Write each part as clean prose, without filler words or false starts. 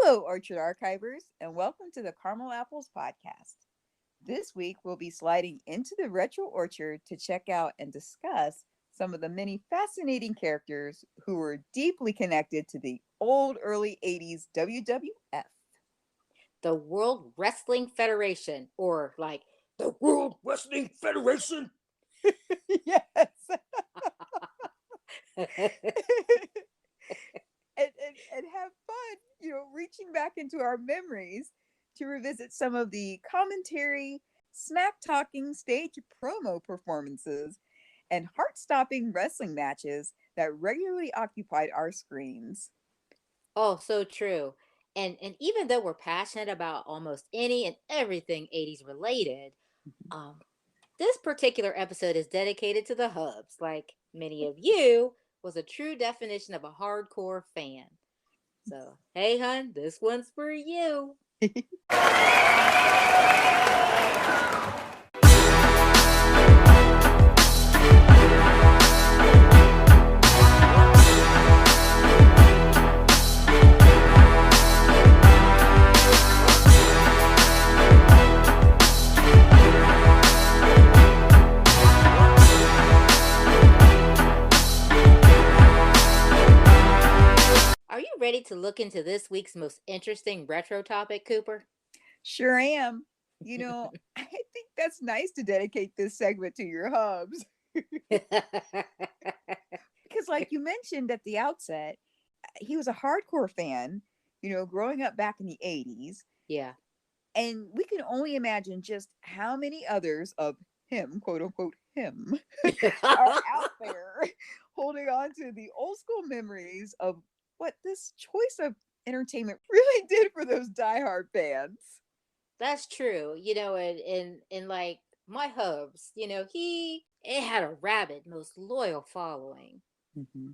Hello, Orchard Archivers, and welcome to the Caramel Apples podcast. This week, we'll be sliding into the retro orchard to check out and discuss some of the many fascinating characters who were deeply connected to the old early 80s WWF. The World Wrestling Federation, or like the World Wrestling Federation. Yes. and have fun, reaching back into our memories to revisit some of the commentary, smack talking stage promo performances, and heart stopping wrestling matches that regularly occupied our screens. Oh, so true. And even though we're passionate about almost any and everything 80s related, um, this particular episode is dedicated to the hubs. Like many of you, was a true definition of a hardcore fan. So, hey, hun, this one's for you. Are you ready to look into this week's most interesting retro topic, Cooper? Sure am. I think that's nice to dedicate this segment to your hubs. Because, like you mentioned at the outset, he was a hardcore fan, growing up back in the 80s. Yeah. And we can only imagine just how many others of him, quote unquote, him, are out there holding on to the old school memories of what this choice of entertainment really did for those diehard fans. That's true. And like my hubs, he it had a rabid, most loyal following. Mm-hmm.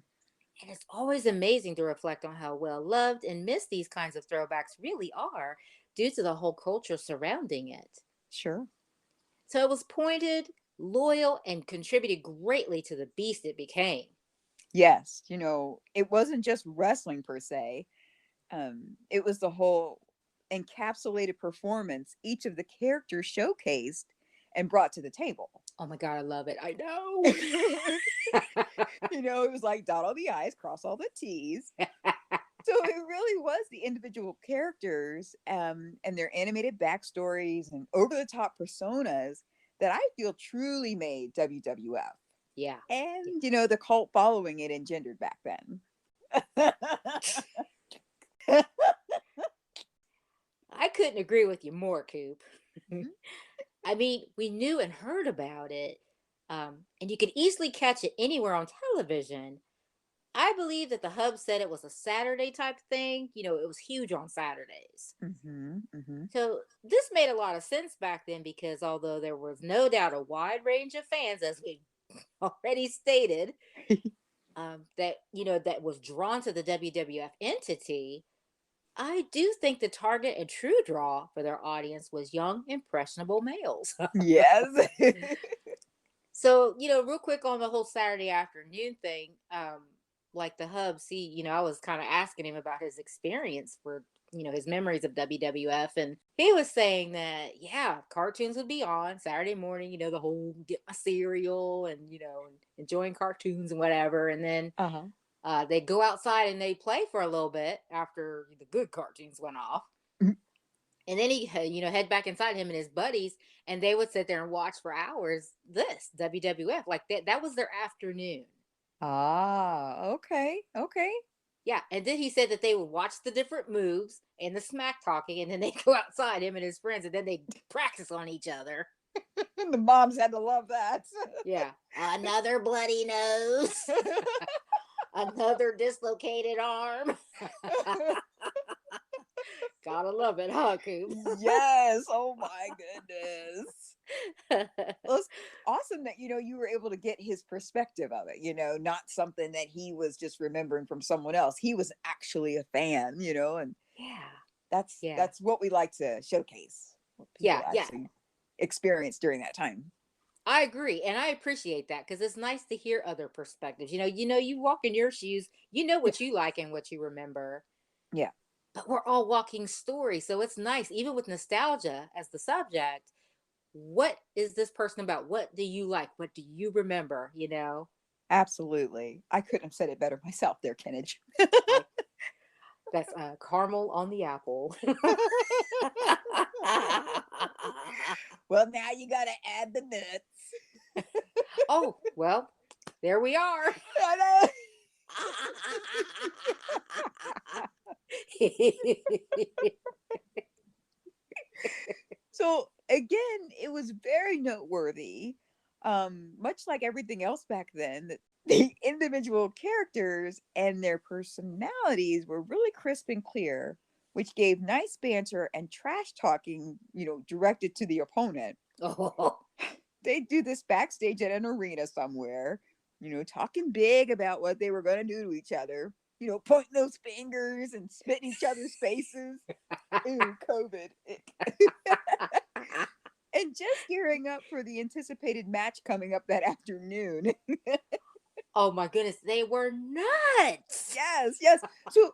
And it's always amazing to reflect on how well loved and missed these kinds of throwbacks really are due to the whole culture surrounding it. Sure. So it was pointed, loyal, and contributed greatly to the beast it became. Yes, it wasn't just wrestling per se. It was the whole encapsulated performance each of the characters showcased and brought to the table. Oh my God, I love it. I know. It was like dot all the I's, cross all the T's. So it really was the individual characters and their animated backstories and over the top personas that I feel truly made WWF. Yeah. And, the cult following it engendered back then. I couldn't agree with you more, Coop. Mhm. I mean, we knew and heard about it, and you could easily catch it anywhere on television. I believe that the hub said it was a Saturday type thing. It was huge on Saturdays. Mhm. Mhm. So this made a lot of sense back then because although there was no doubt a wide range of fans, as we already stated, that was drawn to the WWF entity, I do think the target and true draw for their audience was young, impressionable males. Yes. So, real quick on the whole Saturday afternoon thing, like the hub, see, I was kind of asking him about his experience for, his memories of WWF. And he was saying that, yeah, cartoons would be on Saturday morning, the whole get my cereal and, enjoying cartoons and whatever. And then Uh-huh. they go outside and they play for a little bit after the good cartoons went off. Mhm. And then he, head back inside him and his buddies, and they would sit there and watch for hours this WWF. Like that was their afternoon. Ah, okay. Okay. Yeah. And then he said that they would watch the different moves and the smack talking, and then they go outside, him and his friends, and then they practice on each other. The moms had to love that. Yeah. Another bloody nose, another dislocated arm. Gotta love it, huh, Coop? Yes. Oh my goodness. Well, it's awesome that you were able to get his perspective of it, not something that he was just remembering from someone else. He was actually a fan, and Yeah. that's Yeah. that's what we like to showcase, what people Yeah. Yeah. actually experienced during that time. I agree, and I appreciate that because it's nice to hear other perspectives. You walk in your shoes, you know Yeah. what you like and what you remember. Yeah. but we're all walking stories. So it's nice, even with nostalgia as the subject. What is this person about? What do you like? What do you remember? Absolutely. I couldn't have said it better myself there, Kenneth. I That's caramel on the apple. Well, now you got to add the nuts. Oh, well, there we are. I know. So again, it was very noteworthy. Much like everything else back then, that the individual characters and their personalities were really crisp and clear, which gave nice banter and trash talking, directed to the opponent. Oh, They do this backstage at an arena somewhere, talking big about what they were going to do to each other, pointing those fingers and spitting each other's faces. Ooh, COVID. And just gearing up for the anticipated match coming up that afternoon. oh my goodness, they were nuts. Yes, yes. So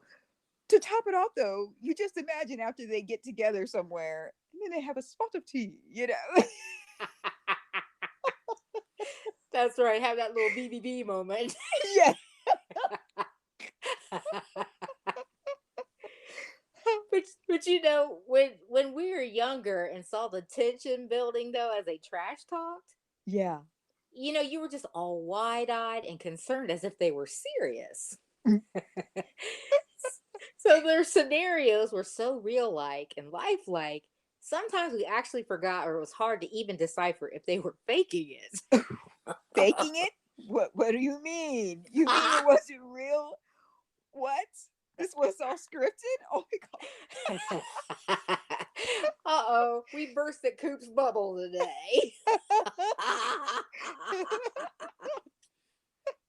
to top it off, though, you just imagine after they get together somewhere and then they have a spot of tea. That's right. Have that little BBB moment. Yeah. but when we were younger and saw the tension building though as they trash talked, Yeah. you were just all wide-eyed and concerned as if they were serious. So their scenarios were so real like and lifelike. Sometimes we actually forgot, or it was hard to even decipher if they were faking it. Faking it? What do you mean? You mean it wasn't real? What? This was all scripted? Oh my Uh oh, we burst at Coop's bubble today.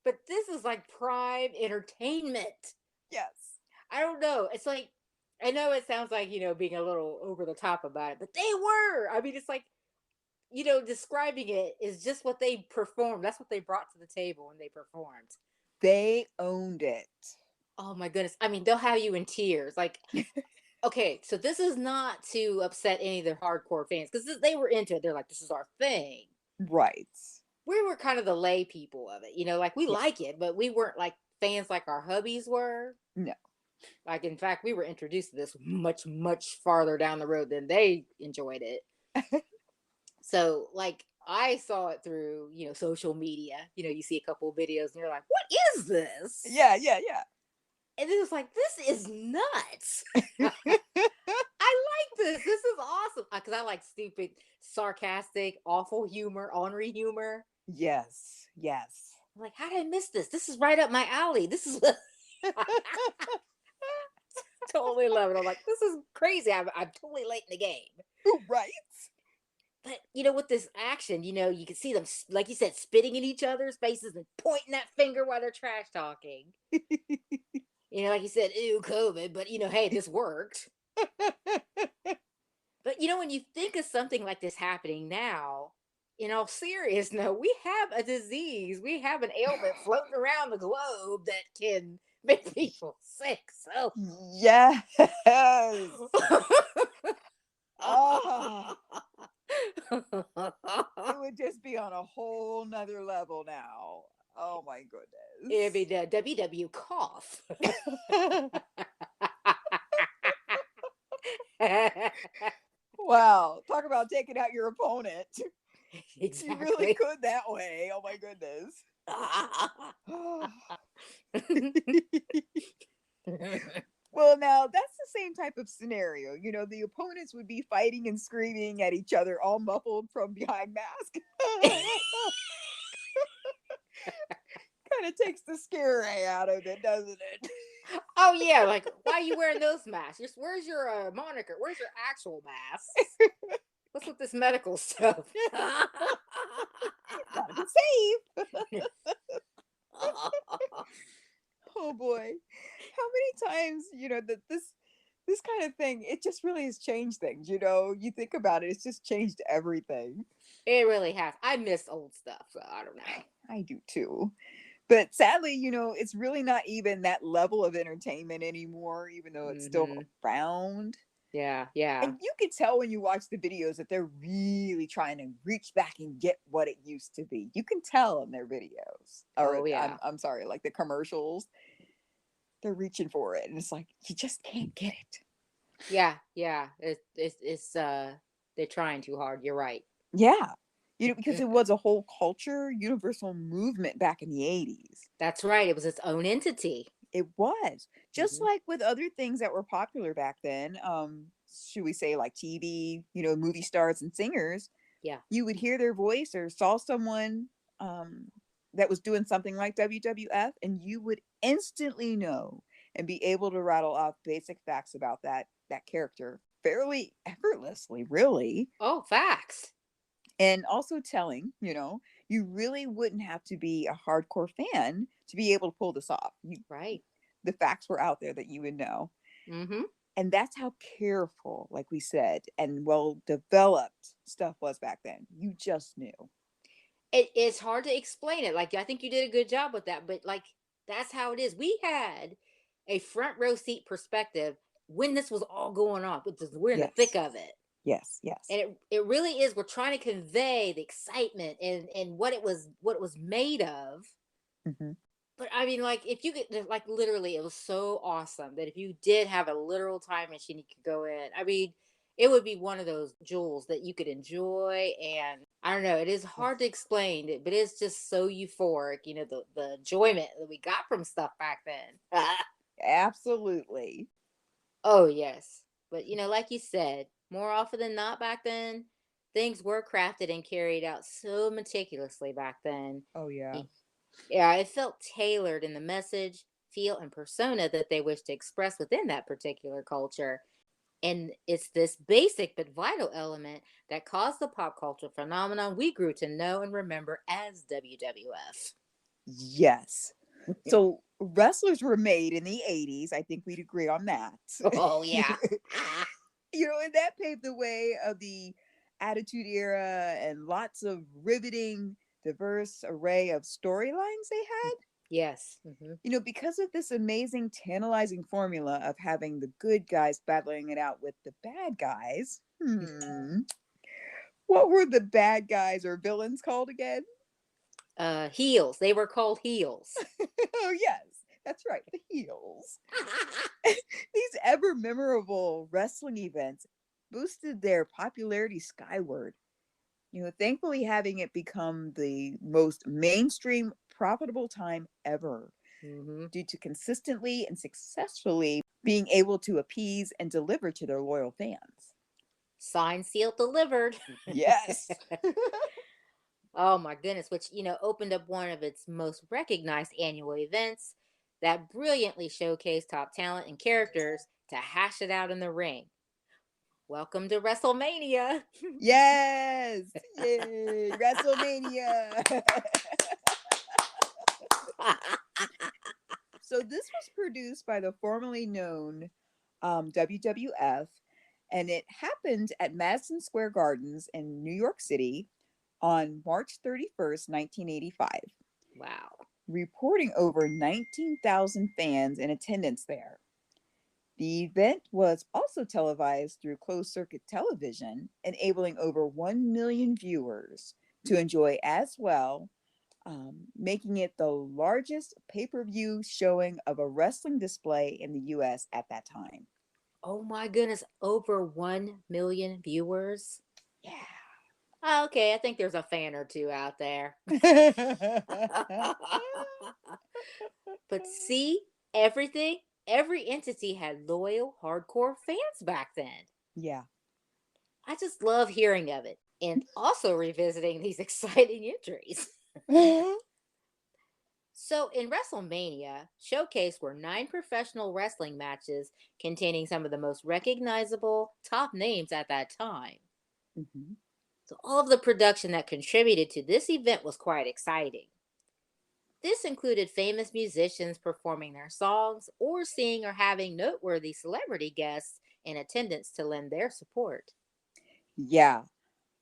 But this is like prime entertainment. Yes. I don't know. It's like, I know it sounds like, being a little over the top about it, but they were. I mean, it's like, describing it is just what they performed. That's what they brought to the table when they performed. They owned it. Oh my goodness. I mean, they'll have you in tears. Like, okay, so this is not to upset any of their hardcore fans because they were into it. They're like, this is our thing. Right. We were kind of the lay people of it, like we Yeah. like it, but we weren't like fans like our hubbies were. No. Like, in fact, we were introduced to this much, much farther down the road than they enjoyed it. So, like, I saw it through, social media. You see a couple of videos and you're like, what is this? Yeah, yeah, yeah. And it was like, this is nuts. I like this. This is awesome. Because I like stupid, sarcastic, awful humor, ornery humor. Yes, yes. I'm like, how did I miss this? This is right up my alley. This is totally love it. I'm like, this is crazy. I'm totally late in the game. Right. But with this action, you can see them, like you said, spitting in each other's faces and pointing that finger while they're trash talking. Like you said, ew, COVID, but hey, this worked. But when you think of something like this happening now, in all seriousness, no, we have a disease, we have an ailment floating around the globe that can make people sick. So yes. Oh. It would just be on a whole nother level now. Oh my goodness. It'd be the WW cough. Wow. Talk about taking out your opponent. Exactly. You really could that way. Oh my goodness. Well, now that's the same type of scenario. The opponents would be fighting and screaming at each other, all muffled from behind masks. Kind of takes the scare out of it, doesn't it? Oh yeah, like, why are you wearing those masks? Where's your moniker? Where's your actual mask? What's with this medical stuff? Gotta be safe. Oh boy, how many times that this kind of thing, it just really has changed things. You think about it, it's just changed everything. It really has. I miss old stuff, so I don't know. I do too. But sadly, it's really not even that level of entertainment anymore, even though it's still Mm-hmm. around. Yeah, yeah. And you can tell when you watch the videos that they're really trying to reach back and get what it used to be. You can tell in their videos, or Oh yeah. I'm sorry, like the commercials. They're reaching for it, and it's like you just can't get it. Yeah, yeah. It's they're trying too hard. You're right. Yeah, because it was a whole culture, universal movement back in the '80s. That's right. It was its own entity. It was just Hmm. like with other things that were popular back then. Should we say like TV, movie stars and singers? Yeah. You would hear their voice or saw someone um, that was doing something like WWF, and you would instantly know and be able to rattle off basic facts about that character fairly effortlessly, really. Oh, facts. And also telling, you really wouldn't have to be a hardcore fan to be able to pull this off. Right. The facts were out there that you would know. Mm-hmm. And that's how careful, like we said, and well developed stuff was back then. You just knew. It's hard to explain it. Like I think you did a good job with that, but like that's how it is. We had a front row seat perspective when this was all going on. We're in the thick Yes. of it. Yes, yes. And it really is. We're trying to convey the excitement and what it was made of. Hmm. But I mean, like if you get like literally, it was so awesome that if you did have a literal time machine, you could go in. I mean, it would be one of those jewels that you could enjoy. And I don't know, it is Yes. hard to explain it, but it's just so euphoric. The enjoyment that we got from stuff back then. Absolutely. Oh yes, but like you said, more often than not back then, things were crafted and carried out so meticulously back then. Oh, yeah. Yeah, it felt tailored in the message, feel, and persona that they wish to express within that particular culture. And it's this basic but vital element that caused the pop culture phenomenon we grew to know and remember as WWF. Yes. So wrestlers were made in the '80s. I think we'd agree on that. Oh, yeah. Ah, And that paved the way of the Attitude Era and lots of riveting, diverse array of storylines they had. yes. Hmm. Because of this amazing, tantalizing formula of having the good guys battling it out with the bad guys. What were the bad guys or villains called again? Heels. They were called heels. Oh, yes, that's right, the heels. These ever memorable wrestling events boosted their popularity skyward. Thankfully, having it become the most mainstream profitable time ever Hmm. due to consistently and successfully being able to appease and deliver to their loyal fans. Signed, sealed, delivered. Yes. Oh my goodness, which, opened up one of its most recognized annual events that brilliantly showcased top talent and characters to hash it out in the ring. Welcome to Wrestlemania. Yes. Yay. WrestleMania. So this was produced by the formerly known WWF, and it happened at Madison Square Gardens in New York City on March 31st, 1985, Wow. reporting over 19,000 fans in attendance there. The event was also televised through closed circuit television, enabling over 1 million viewers to enjoy as well, making it the largest pay per view showing of a wrestling display in the US at that time. Oh my goodness, over 1 million viewers. Yeah. Oh, okay, I think there's a fan or two out there. But see, every entity had loyal, hardcore fans back then. Yeah. I just love hearing of it and also revisiting these exciting entries. So, in WrestleMania, showcased were 9 professional wrestling matches containing some of the most recognizable top names at that time. Mhm. So, all of the production that contributed to this event was quite exciting. This included famous musicians performing their songs or seeing or having noteworthy celebrity guests in attendance to lend their support. Yeah.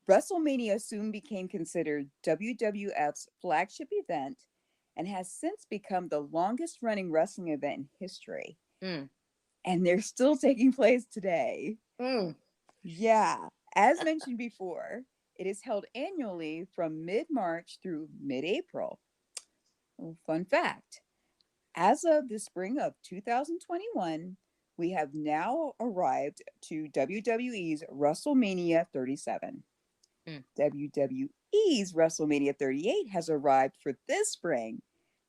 WrestleMania soon became considered WWF's flagship event, and has since become the longest running wrestling event in history. Mm. And they're still taking place today. Mm. Yeah. As mentioned before, it is held annually from mid March through mid April. Fun fact, as of the spring of 2021, we have now arrived to WWE's WrestleMania 37. Mm. WWE's WrestleMania 38 has arrived for this spring.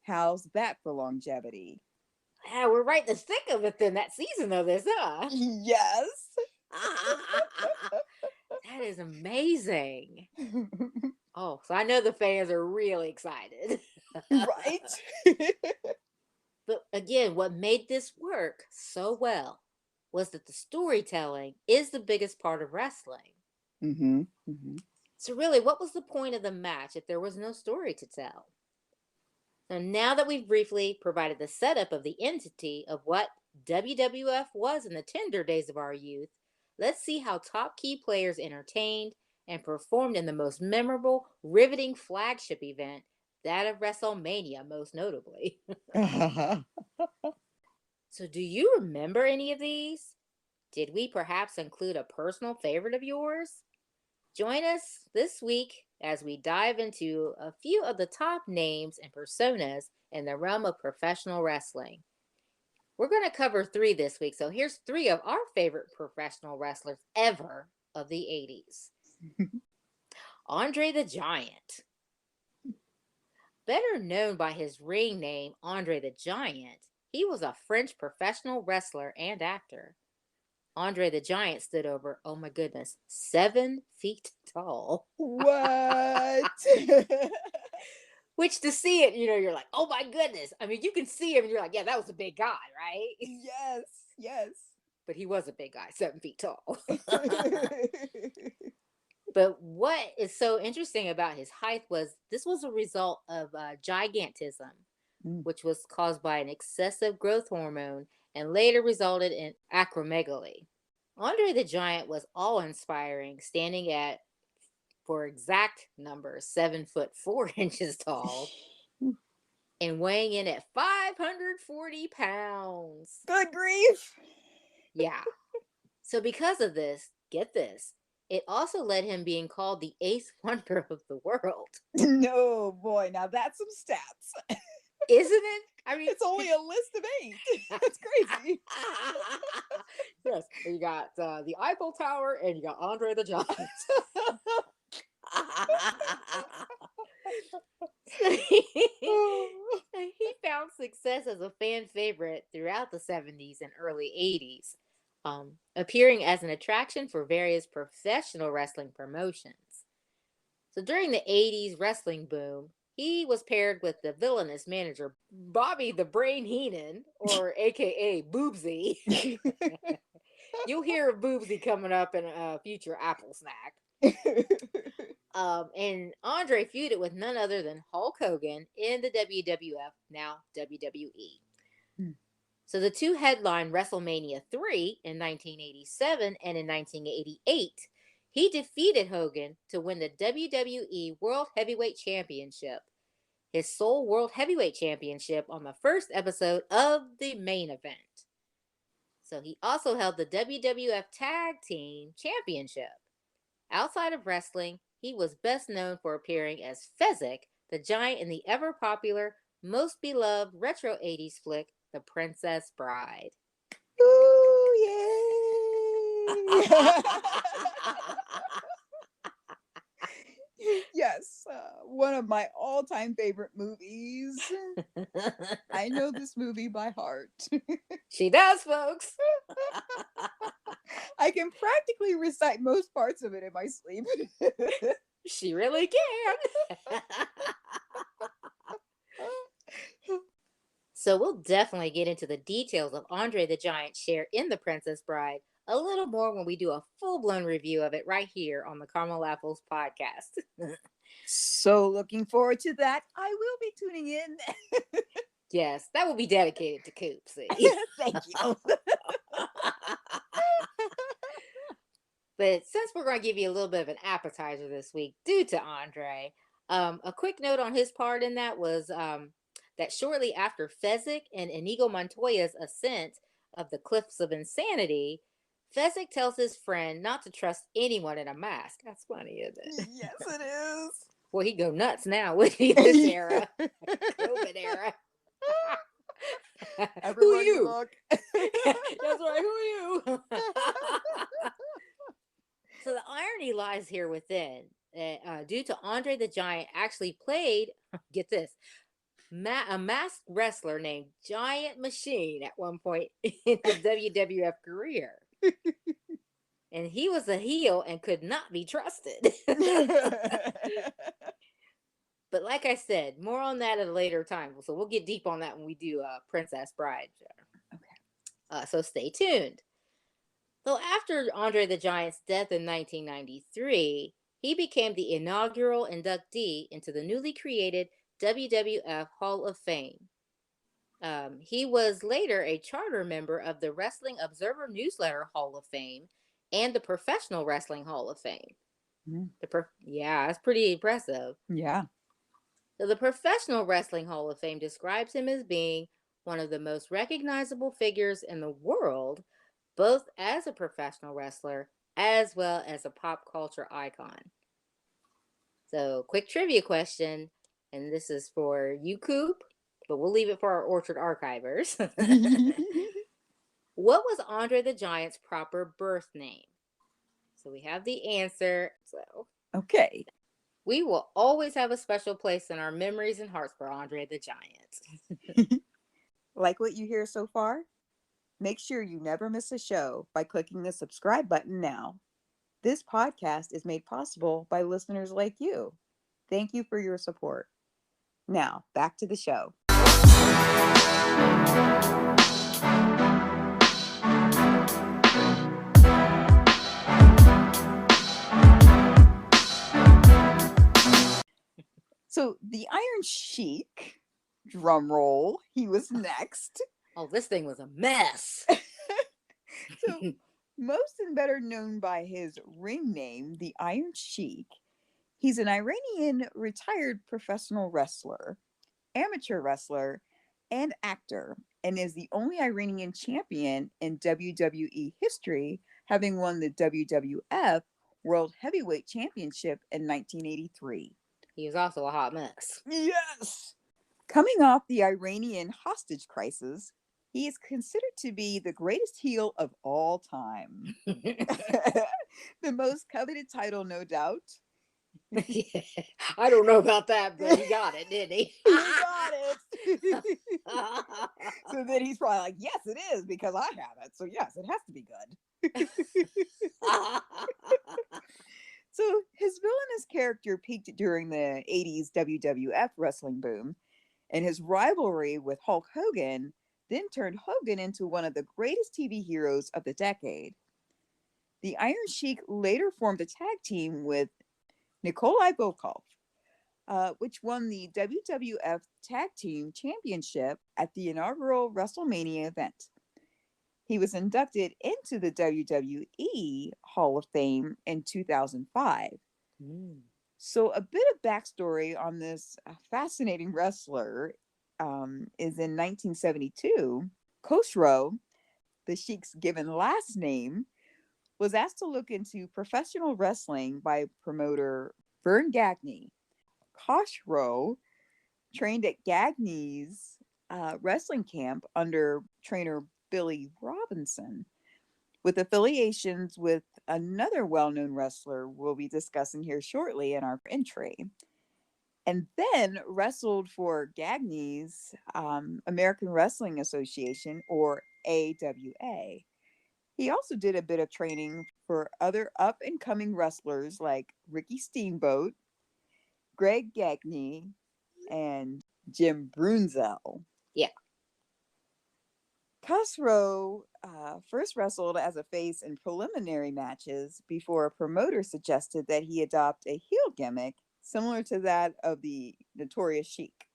How's that for longevity? Yeah, we're right in the thick of it then, that season of this, huh? Yes. That is amazing. Oh, so I know the fans are really excited. Right? But again, what made this work so well was that the storytelling is the biggest part of wrestling. Mm-hmm. Mm-hmm. So, really, what was the point of the match if there was no story to tell? So, now that we've briefly provided the setup of the entity of what WWF was in the tender days of our youth, let's see how top key players entertained and performed in the most memorable, riveting flagship event, that of WrestleMania, most notably. So, do you remember any of these? Did we perhaps include a personal favorite of yours? Join us this week as we dive into a few of the top names and personas in the realm of professional wrestling. We're going to cover three this week, so here's three of our favorite professional wrestlers ever of the 80s. Andre the Giant. Better known by his ring name, Andre the Giant, he was a French professional wrestler and actor. Andre the Giant stood over, oh my goodness, 7 feet tall. What? Which to see it, you're like, oh my goodness. I mean, you can see him and you're like, yeah, that was a big guy, right? Yes, yes. But he was a big guy, 7 feet tall. But what is so interesting about his height was this was a result of gigantism, Mm. which was caused by an excessive growth hormone and later resulted in acromegaly. Andre the Giant was awe inspiring, standing at, for exact numbers, 7 foot 4 inches tall and weighing in at 540 pounds. Good grief. Yeah. So, because of this, get this, it also led him being called the eighth wonder of the world. No, boy, now that's some stats. Isn't it? I mean, It's only a list of 8. That's crazy. Yes, you got the Eiffel Tower and you got Andre the Giant. He found success as a fan favorite throughout the 70s and early 80s, appearing as an attraction for various professional wrestling promotions. So during the 80s wrestling boom, he was paired with the villainous manager Bobby the Brain Heenan, or AKA Boobsy. You'll hear of Boobsy coming up in a future Apple snack. And Andre feuded with none other than Hulk Hogan in the WWF, now WWE. Hmm. So the two headlined WrestleMania 3 in 1987 and in 1988. He defeated Hogan to win the WWE World Heavyweight Championship, his sole World Heavyweight Championship, on the first episode of the main event. So he also held the WWF Tag Team Championship. Outside of wrestling, he was best known for appearing as Fezzik, the Giant, in the ever-popular, most beloved retro 80s flick, The Princess Bride. Ooh, yay! Yes, one of my all-time favorite movies. I know this movie by heart. She does, folks. I can practically recite most parts of it in my sleep. She really can. So we'll definitely get into the details of Andre the Giant's share in The Princess Bride a little more when we do a full-blown review of it right here on the Caramel Apples podcast. So looking forward to that. I will be tuning in. Yes, that will be dedicated to Coopsy. Thank you. But since we're going to give you a little bit of an appetizer this week due to Andre, a quick note on his part in that was that shortly after Fezzik and Inigo Montoya's ascent of the Cliffs of Insanity, Fezzik tells his friend not to trust anyone in a mask. That's funny, isn't it? Yes, it is. Well, he go nuts now, wouldn't he, this era? COVID era. Who Everybody you? look. That's right, who you? So the irony lies here within. Due to Andre the Giant actually played, get this, a masked wrestler named Giant Machine at one point in his WWF career. And he was a heel and could not be trusted. But like I said, more on that at a later time. So we'll get deep on that when we do Princess Bride. Okay. So stay tuned. So after Andre the Giant's death in 1993, he became the inaugural inductee into the newly created WWF Hall of Fame. He was later a charter member of the Wrestling Observer Newsletter Hall of Fame and the Professional Wrestling Hall of Fame. Yeah, that's pretty impressive. Yeah. So the Professional Wrestling Hall of Fame describes him as being one of the most recognizable figures in the world, both as a professional wrestler as well as a pop culture icon. So, quick trivia question, and this is for you, Coop, but we'll leave it for our Orchard archivers. What was Andre the Giant's proper birth name? So we have the answer. So okay. We will always have a special place in our memories and hearts for Andre the Giant. Like what you hear so far? Make sure you never miss a show by clicking the subscribe button now. This podcast is made possible by listeners like you. Thank you for your support. Now, back to the show. So the Iron Sheik, drum roll, he was next. Oh, this thing was a mess. So most and better known by his ring name, the Iron Sheik, he's an Iranian retired professional wrestler, amateur wrestler, and actor, and is the only Iranian champion in WWE history, having won the WWF World Heavyweight Championship in 1983. He was also a hot mess. Yes! Coming off the Iranian hostage crisis, he is considered to be the greatest heel of all time. The most coveted title, no doubt. Yeah, I don't know about that, but he got it, didn't he? He got it. So then he's probably like, yes, it is, because I have it. So yes, it has to be good. So his villainous character peaked during the 80s WWF wrestling boom, and his rivalry with Hulk Hogan then turned Hogan into one of the greatest TV heroes of the decade. The Iron Sheik later formed a tag team with Nikolai Volkov, which won the WWF Tag Team Championship at the inaugural Wrestlemania event. He was inducted into the WWE Hall of Fame in 2005. So, a bit of backstory on this fascinating wrestler is in 1972, Khosrow, the Sheik's given last name, was asked to look into professional wrestling by promoter Vern Gagne. Khosrow trained at Gagne's wrestling camp under trainer Billy Robinson, with affiliations with another well-known wrestler we'll be discussing here shortly in our entry. And then wrestled for Gagne's American Wrestling Association, or AWA. He also did a bit of training for other up-and-coming wrestlers like Ricky Steamboat, Greg Gagne, and Jim Brunzell. Yeah. Khosrow first wrestled as a face in preliminary matches before a promoter suggested that he adopt a heel gimmick similar to that of the Notorious Sheik.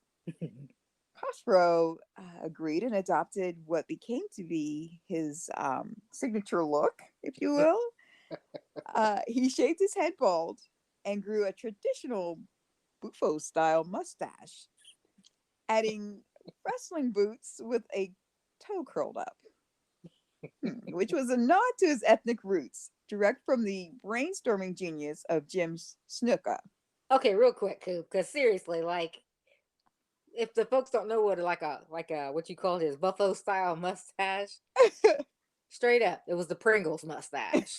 Khosrow agreed and adopted what became to be his signature look, if you will. He shaved his head bald and grew a traditional Buffo-style mustache, adding wrestling boots with a toe curled up, which was a nod to his ethnic roots, direct from the brainstorming genius of Jim Snuka. Okay, real quick, because seriously, like, if the folks don't know what like a what you call his buffalo style mustache, straight up, it was the Pringles mustache,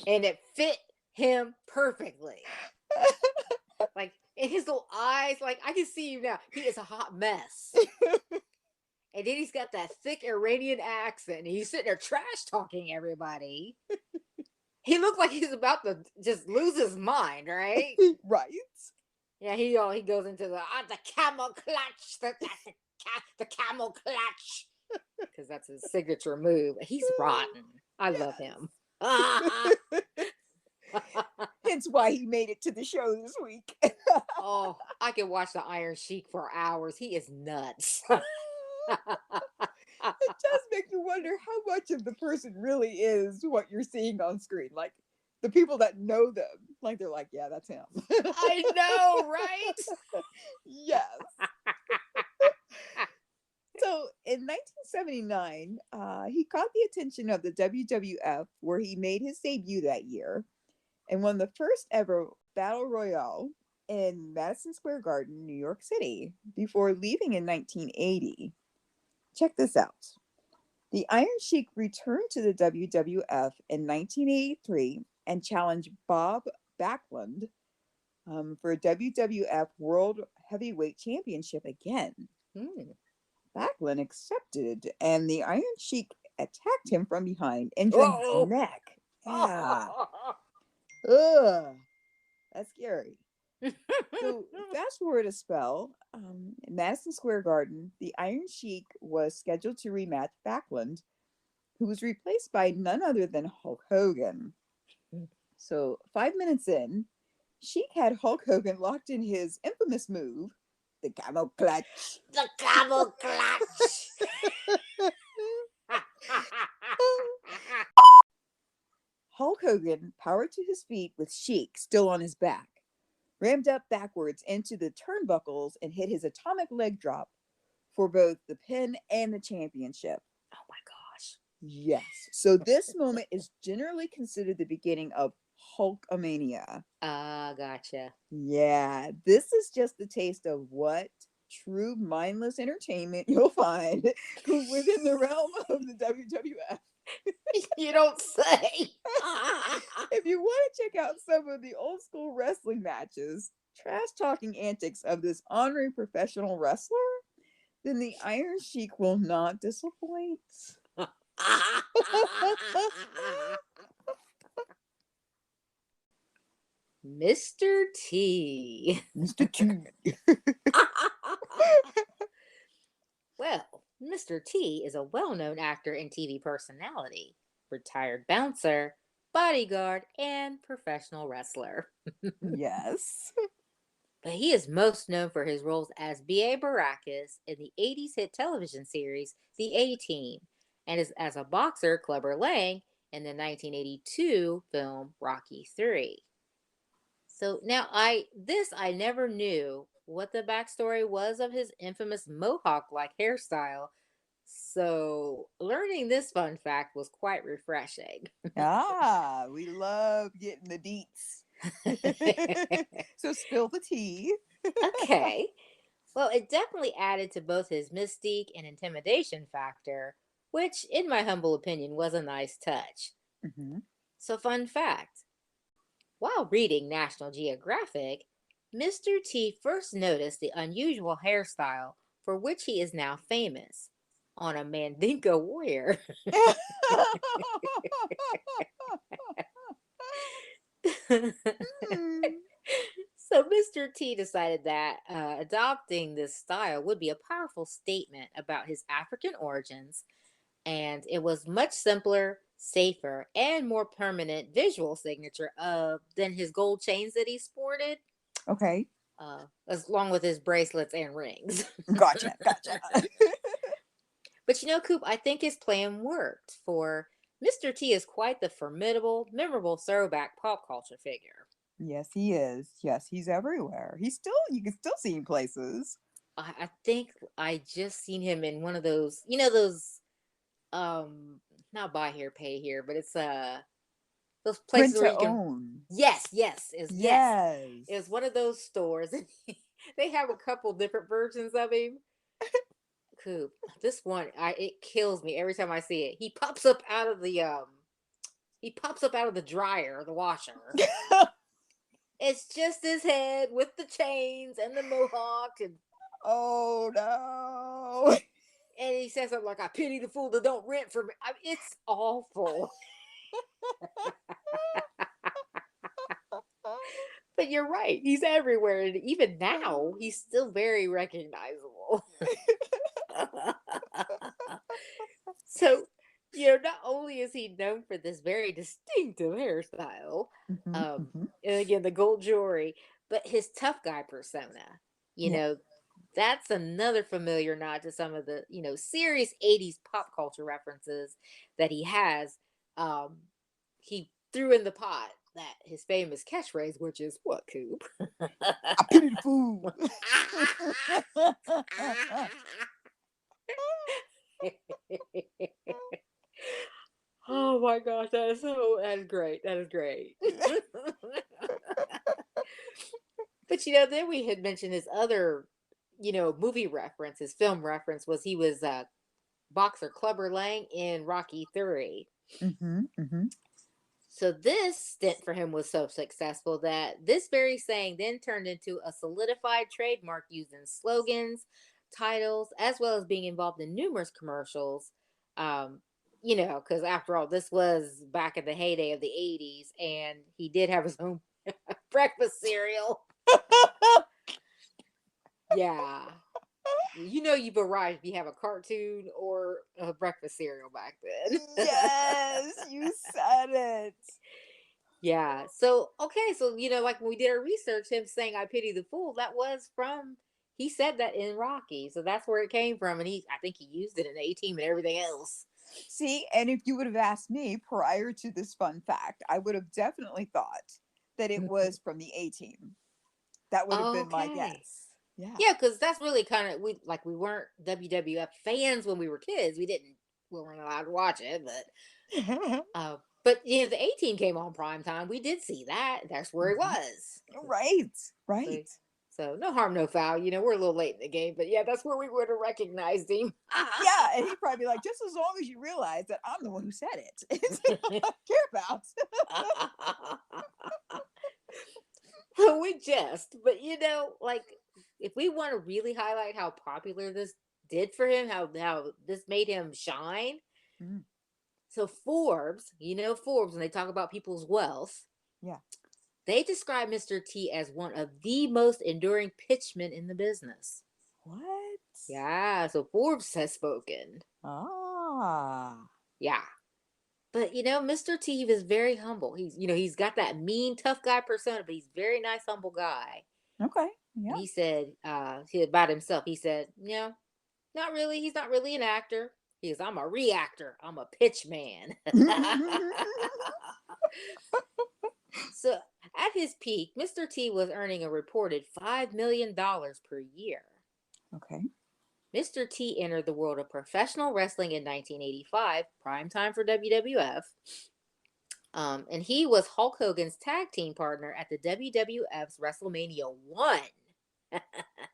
and it fit him perfectly. Like, in his little eyes, like, I can see you now. He is a hot mess. And then he's got that thick Iranian accent. And he's sitting there trash talking everybody. He looked like he's about to just lose his mind, right? Right. Yeah, he goes into the camel clutch, the camel clutch, because that's his signature move. He's rotten. I love him. Hence why he made it to the show this week. Oh, I can watch the Iron Sheik for hours. He is nuts. It does make you wonder how much of the person really is what you're seeing on screen. Like the people that know them, like they're like, yeah, that's him. I know, right? Yes. So in 1979, he caught the attention of the WWF, where he made his debut that year and won the first ever Battle Royale in Madison Square Garden, New York City, before leaving in 1980. Check this out. The Iron Sheik returned to the WWF in 1983 and challenged Bob Backlund for a WWF World Heavyweight Championship again. Backlund accepted, and the Iron Sheik attacked him from behind, injuring his neck. Yeah. Ugh. That's scary. So fast forward a spell. In Madison Square Garden, the Iron Sheik was scheduled to rematch Backlund, who was replaced by none other than Hulk Hogan. So 5 minutes in, Sheik had Hulk Hogan locked in his infamous move, the camel clutch. The camel clutch. Hulk Hogan powered to his feet with Sheik still on his back, rammed up backwards into the turnbuckles, and hit his atomic leg drop for both the pin and the championship. Oh my gosh. Yes. So this moment is generally considered the beginning of Hulkamania. Gotcha. Yeah. This is just the taste of what true mindless entertainment you'll find within the realm of the WWF. You don't say. If you want to check out some of the old school wrestling matches, trash talking antics of this honorary professional wrestler, then the Iron Sheik will not disappoint. Mr. T. Mr. T. Well, Mr. T is a well-known actor and TV personality, retired bouncer, bodyguard, and professional wrestler. Yes. But he is most known for his roles as B.A. Baracus in the 80s hit television series The A-Team, and as a boxer, Clubber Lang, in the 1982 film Rocky III. So now I never knew what the backstory was of his infamous mohawk-like hairstyle. So learning this fun fact was quite refreshing. We love getting the deets. So spill the tea. Okay. Well, it definitely added to both his mystique and intimidation factor, which, in my humble opinion, was a nice touch. Mm-hmm. So, fun fact. While reading National Geographic, Mr. T first noticed the unusual hairstyle for which he is now famous on a Mandinka warrior. So Mr. T decided that adopting this style would be a powerful statement about his African origins, and it was much simpler, safer, and more permanent visual signature than his gold chains that he sported. Okay. Along with his bracelets and rings. Gotcha. But Coop, I think his plan worked, for Mr. T is quite the formidable, memorable throwback pop culture figure. Yes, he is. Yes, he's everywhere. You can still see him places. I think I just seen him in one of those, you know, those um not buy here, pay here, but it's those Rent places where to you can. own. Yes, yes, yes. It was Yes. one of those stores, and they have a couple different versions of him. Coop, this one, it kills me every time I see it. He pops up out of the dryer, the washer. It's just his head with the chains and the mohawk, Oh no. and he says something like, "I pity the fool that don't rent for me." It's awful. But you're right. He's everywhere. And even now, he's still very recognizable. So, not only is he known for this very distinctive hairstyle, Hmm, um, hmm. and again, the gold jewelry, but his tough guy persona, you Yeah. know, that's another familiar nod to some of the, serious 80s pop culture references that he has. Um, he threw in the pot that his famous catchphrase, which is what, Coop? I pity the fool. Oh my gosh, that is great. That is great. But then we had mentioned his other, movie reference, his film reference was he was boxer Clubber Lang in Rocky 3. Hmm, hmm. So this stint for him was so successful that this very saying then turned into a solidified trademark used in slogans, titles, as well as being involved in numerous commercials. Because after all, this was back in the heyday of the 80s, and he did have his own breakfast cereal. Yeah. You've arrived if you have a cartoon or a breakfast cereal back then. Yes, you said it. Yeah. So, okay. So, like when we did our research, him saying, "I pity the fool," that was from, he said that in Rocky. So that's where it came from. And I think he used it in A Team and everything else. See, and if you would have asked me prior to this fun fact, I would have definitely thought that it was from the A Team. That would have been my Okay. guess. Yeah. Yeah. Cause that's really kind of, we weren't WWF fans when we were kids. We weren't allowed to watch it, but the A Team came on prime time. We did see that. That's where he Mhm. was. Right, So, right. so no harm, no foul. We're a little late in the game, but yeah, that's where we would have recognized him. Yeah, and he'd probably be like, just as long as you realize that I'm the one who said it. It's all I care about. We jest, but like if we want to really highlight how popular this did for him, how this made him shine. Mm, So Forbes, Forbes, when they talk about people's wealth, yeah. they describe Mr. T as one of the most enduring pitchmen in the business. What? Yeah, so Forbes has spoken. Ah. Yeah. But Mr. T is very humble. He's got that mean, tough guy persona, but he's very nice, humble guy. Okay. And Yeah. he said, about himself, he said, not really. He's not really an actor. He goes, "I'm a reactor. I'm a pitch man." So at his peak, Mr. T was earning a reported $5 million per year. Okay. Mr. T entered the world of professional wrestling in 1985, prime time for WWF. And he was Hulk Hogan's tag team partner at the WWF's WrestleMania 1.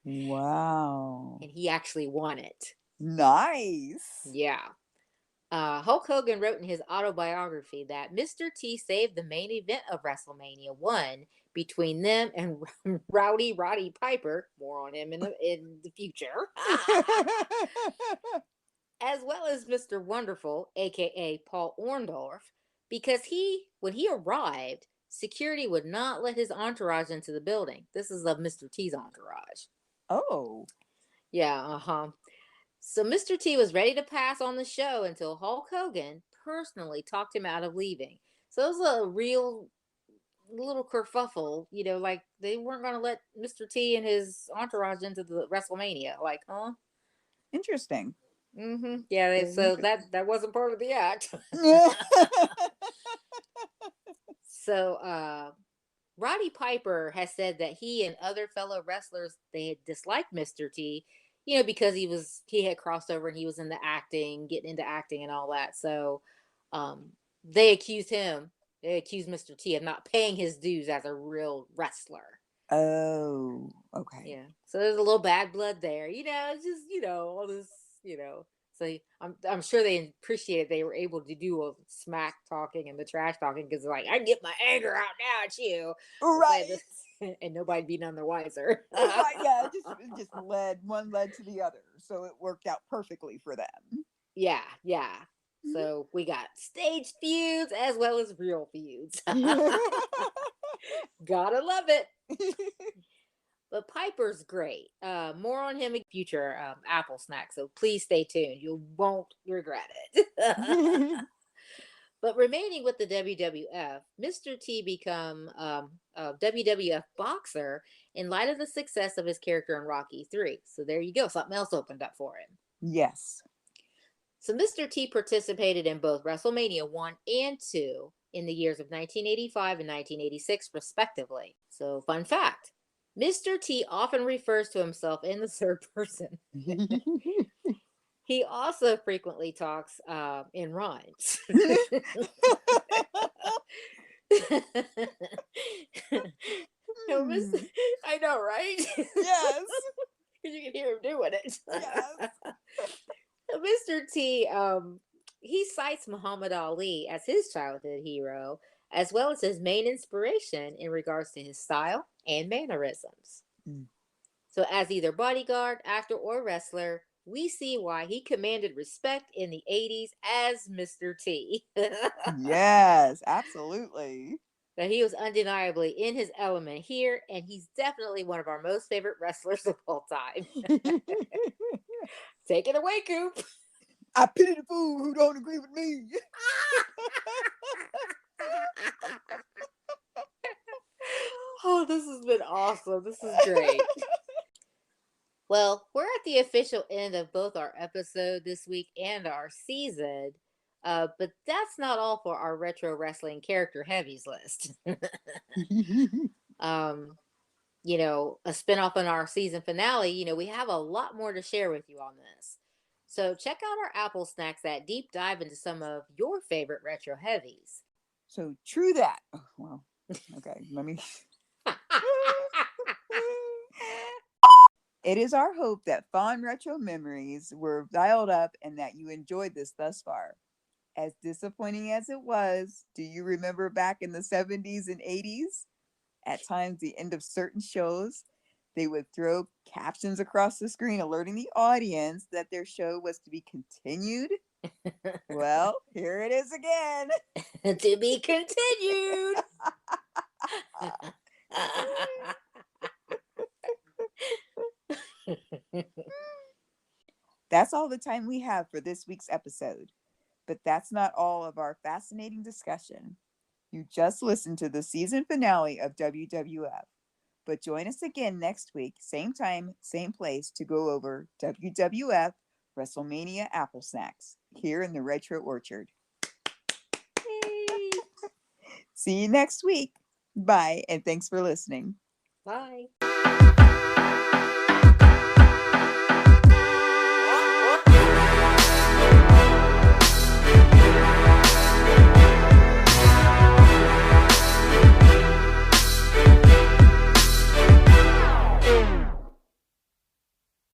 Wow. And he actually won it. Nice. Yeah. Hulk Hogan wrote in his autobiography that Mr. T saved the main event of WrestleMania 1 between them and Rowdy Roddy Piper, more on him in the future, as well as Mr. Wonderful, aka Paul Orndorff, because when he arrived, security would not let his entourage into the building. This is of Mr. T's entourage. Oh. Yeah, uh-huh. So Mr. T was ready to pass on the show until Hulk Hogan personally talked him out of leaving. So it was a real little kerfuffle, like they weren't going to let Mr. T and his entourage into the WrestleMania. Like, huh? Interesting. Mm-hmm. Yeah, Very so interesting. that wasn't part of the act. So Roddy Piper has said that he and other fellow wrestlers, they had disliked Mr. T, because he had crossed over and he was in the acting, getting into acting and all that. So um they accused him, they accused Mr. T of not paying his dues as a real wrestler. Oh, okay. Yeah. So there's a little bad blood there. It's just, all this, So I'm sure they appreciated they were able to do a smack talking and the trash talking, because they're like, I can get my anger out now at you. Right. And nobody be none the wiser. Right. Yeah. It just one led to the other, so it worked out perfectly for them. Yeah, yeah. So we got stage feuds as well as real feuds. Gotta love it. But Piper's great. More on him in future Apple Snack. So please stay tuned. You won't regret it. But remaining with the WWF, Mr. T become a WWF boxer in light of the success of his character in Rocky 3. So there you go. Something else opened up for him. Yes. So Mr. T participated in both WrestleMania 1 and 2 in the years of 1985 and 1986, respectively. So, fun fact, Mr. T often refers to himself in the third person. He also frequently talks in rhymes. I know, right? Yes. You can hear him doing it. Yes. Mr. T, he cites Muhammad Ali as his childhood hero, as well as his main inspiration in regards to his style and mannerisms. Mm. So, as either bodyguard, actor, or wrestler, we see why he commanded respect in the 80s as Mr. T. Yes, absolutely. That he was undeniably in his element here, and he's definitely one of our most favorite wrestlers of all time. Take it away, Coop. I pity the fool who don't agree with me. Oh, this has been awesome. This is great. Well, we're at the official end of both our episode this week and our season. But that's not all for our retro wrestling character heavies list. um, a spinoff on our season finale, we have a lot more to share with you on this. So check out our Apple Snacks that deep dive into some of your favorite retro heavies. So true that. Oh, well, okay, let me. It is our hope that fond retro memories were dialed up and that you enjoyed this thus far. As disappointing as it was, do you remember back in the 70s and 80s? At times, the end of certain shows, they would throw captions across the screen alerting the audience that their show was to be continued. Well, here it is again. To be continued. That's all the time we have for this week's episode. But that's not all of our fascinating discussion. You just listened to the season finale of WWF. But join us again next week, same time, same place, to go over WWF WrestleMania Apple Snacks here in the Retro Orchard. Yay. See you next week. Bye, and thanks for listening. Bye.